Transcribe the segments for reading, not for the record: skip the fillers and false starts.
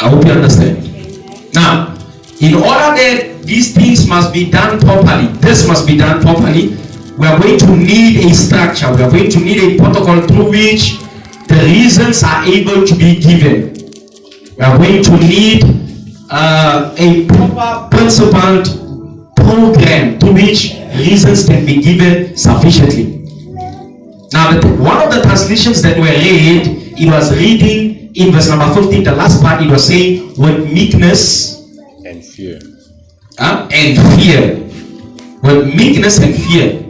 I hope you understand. Now, in order that these things must be done properly, this must be done properly, we are going to need a structure, we are going to need a protocol through which the reasons are able to be given. We are going to need a proper principled program through which reasons can be given sufficiently. Now, one of the translations that were read, it was reading in verse number 15, the last part, it was saying, with meekness and fear. And fear. With meekness and fear.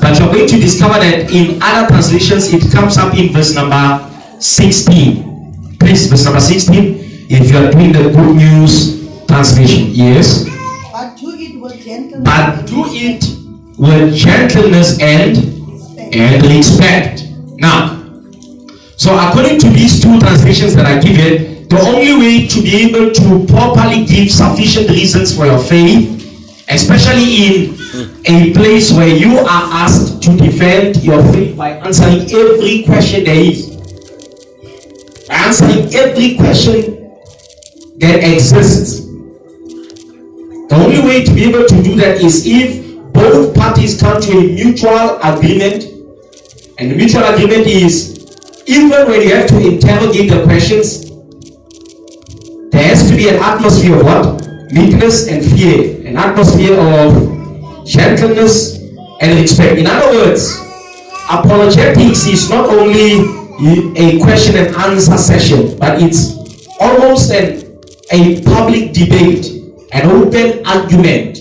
But you're going to discover that in other translations, it comes up in verse number 16. Please, verse number 16, if you are doing the Good News translation. Yes. But do it with gentleness. But do it with gentleness and respect. Now, so according to these two translations that I give it, the only way to be able to properly give sufficient reasons for your faith, especially in a place where you are asked to defend your faith by answering every question there is, by answering every question that exists. The only way to be able to do that is if both parties come to a mutual agreement, and the mutual agreement is even when you have to interrogate the questions, there has to be an atmosphere of what? Meekness and fear, an atmosphere of gentleness and respect. In other words, apologetics is not only a question and answer session, but it's almost a public debate, an open argument.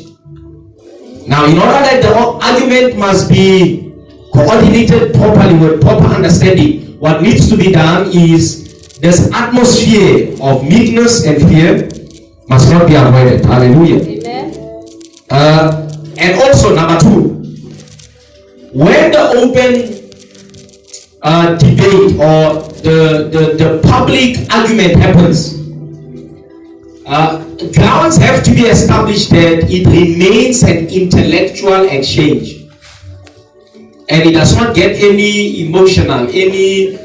Now, in order that the argument must be coordinated properly with proper understanding, what needs to be done is this atmosphere of meekness and fear must not be avoided. Hallelujah. Amen. And also, number two, when the open debate or the public argument happens, grounds have to be established that it remains an intellectual exchange. And it does not get any emotional, any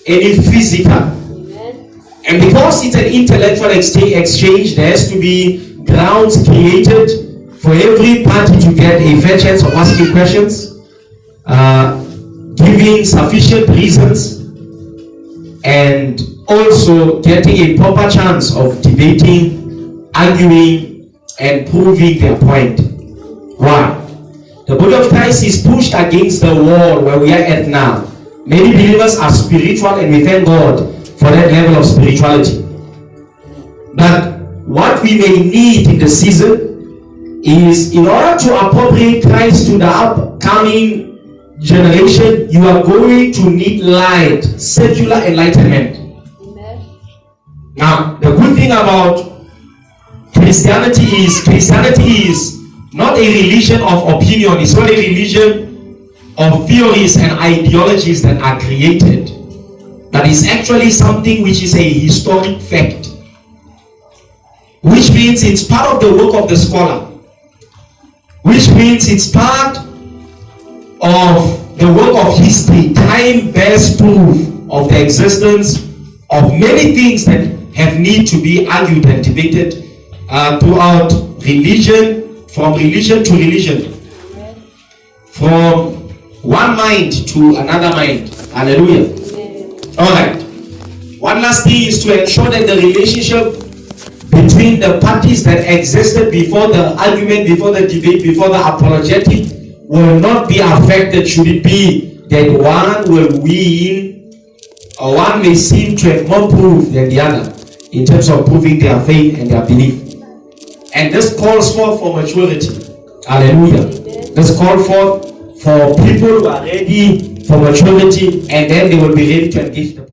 physical. Amen. And because it's an intellectual exchange, there has to be grounds created for every party to get a fair chance of asking questions, giving sufficient reasons, and also getting a proper chance of debating, arguing, and proving their point. Why? The body of Christ is pushed against the wall where we are at now. Many believers are spiritual and we thank God for that level of spirituality. But what we may need in the season is, in order to appropriate Christ to the upcoming generation, you are going to need light, secular enlightenment. Amen. Now, the good thing about Christianity is not a religion of opinion. It's not a religion of theories and ideologies that are created. But it's actually something which is a historic fact. Which means it's part of the work of the scholar. Which means it's part of the work of history. Time bears proof of the existence of many things that have need to be argued and debated throughout religion, from religion to religion, from one mind to another mind. Hallelujah. Alright. One last thing is to ensure that the relationship between the parties that existed before the argument, before the debate, before the apologetic will not be affected. Should it be that one will win or one may seem to have more proof than the other in terms of proving their faith and their belief. And this calls for maturity. Hallelujah. This calls for people who are ready for maturity, and then they will be ready to engage the